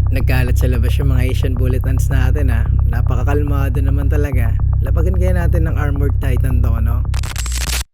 Nagkalat sa labas yung mga Asian bullet ants natin Napakakalmado naman talaga. Lapagan kaya natin ng Armored Titan to, no?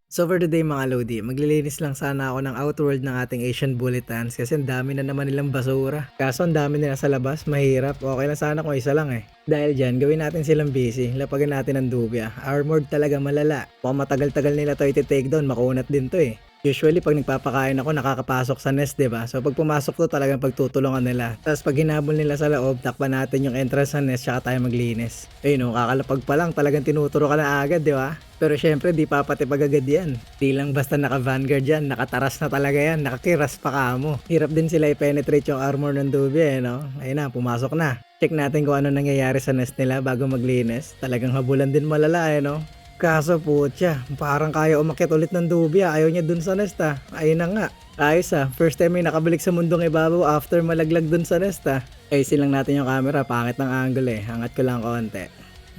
So for today mga Lodi, maglilinis lang sana ako ng outworld ng ating Asian bullet ants kasi ang dami na naman nilang basura. Kaso ang dami nila sa labas, mahirap. Okay lang sana kung isa lang Dahil dyan, gawin natin silang busy. Lapagan natin ng dubya. Armored talaga malala. Mukhang matagal-tagal nila to iti-take down, makunat din to Usually pag nagpapakain ako nakakapasok sa nest, 'di ba? So pag pumasok to talagang pagtutulungan nila. Tapos pag hinabol nila sa loob, takpan natin yung entrance sa nest tsaka tayo maglinis. Ayun kakalapag pa lang talagang tinuturo ka na agad, 'di ba? Pero syempre di papatipag agad yan. Di lang basta naka-vanguard yan, nakataras na talaga yan, nakakiras pa kamo. Hirap din sila i-penetrate yung armor ng dubya no? Ayun na, pumasok na. Check natin kung ano nangyayari sa nest nila bago maglinis. Talagang habulan din malala no? Kaso putya, parang kaya umakyat ulit ng dubya, ayaw niya dun sa nest Ayun na nga. Ayos first time may nakabalik sa mundong ibabaw after malaglag dun sa nest Ayusin lang natin yung camera, pangit ng angle Hangat ko lang konti.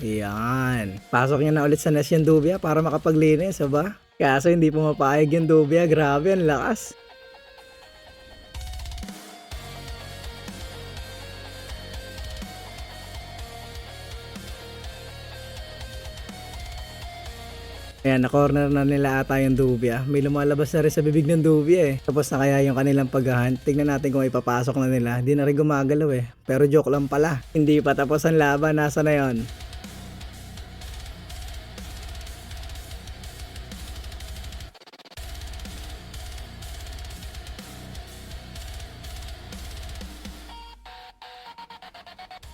Yan. Pasok niya na ulit sa nest yung dubya para makapaglinis, ba? Kaso hindi pumapayag yung dubya, grabe ang lakas. Ayan, na-corner na nila ata yung dubya. May lumalabas na rin sa bibig ng dubya Tapos na kaya yung kanilang paghahunt. Tignan natin kung ipapasok na nila. Hindi na rin gumagalaw Pero joke lang pala. Hindi pa tapos ang laban. Nasa na yon?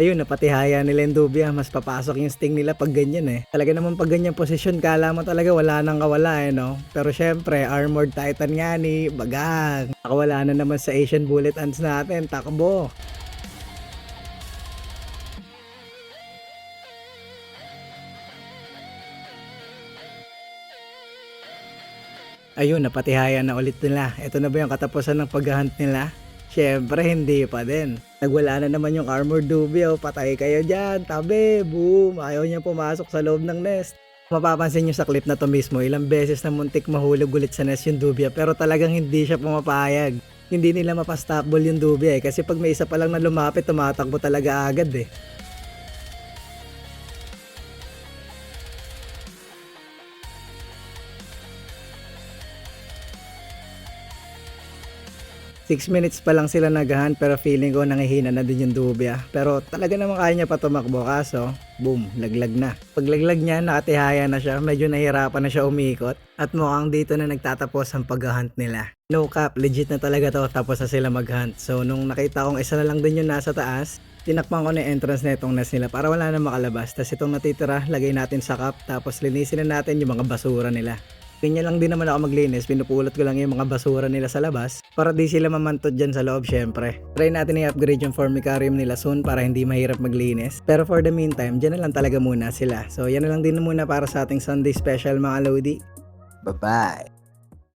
Ayun, napatihaya nila yung dubya. Mas papasok yung sting nila pag ganyan Talaga naman pag ganyan posisyon, kala mo talaga wala nang kawala no? Pero syempre, Armored Titan nga ni bagang. Nakawala na naman sa Asian bullet ants natin. Takbo. Ayun, napatihaya na ulit nila. Ito na ba yung katapusan ng paghahunt nila? Syempre, hindi pa din. Nagwala na naman yung armored dubya patay kayo dyan, tabi, boom, ayaw niya pumasok sa loob ng nest. Mapapansin nyo sa clip na to mismo, ilang beses na muntik mahulog ulit sa nest yung dubya pero talagang hindi siya pumapayag. Hindi nila mapastopball yung dubya kasi pag may isa pa lang na lumapit, tumatakbo talaga agad 6 minutes pa lang sila naghahan pero feeling ko nangihina na din yung dubya. Pero talaga naman kaya niya pa tumakbo kaso, boom, laglag na. Paglaglag niya, nakatihaya na siya, medyo nahirapan na siya umikot. At mukhang dito na nagtatapos ang paghahunt nila. No cap, legit na talaga to tapos na sila maghunt. So nung nakita kong isa na lang din yung nasa taas, tinakpan ko na yung entrance na itong nest nila para wala na makalabas. Tapos itong natitira, lagay natin sa cup tapos linisin na natin yung mga basura nila. Ganyan lang din naman ako maglinis, pinupulot ko lang yung mga basura nila sa labas para di sila mamantod dyan sa loob syempre. Try natin i-upgrade yung formicarium nila soon para hindi mahirap maglinis. Pero for the meantime, dyan na lang talaga muna sila. So yan na lang din muna para sa ating Sunday special mga Lodi. Bye bye!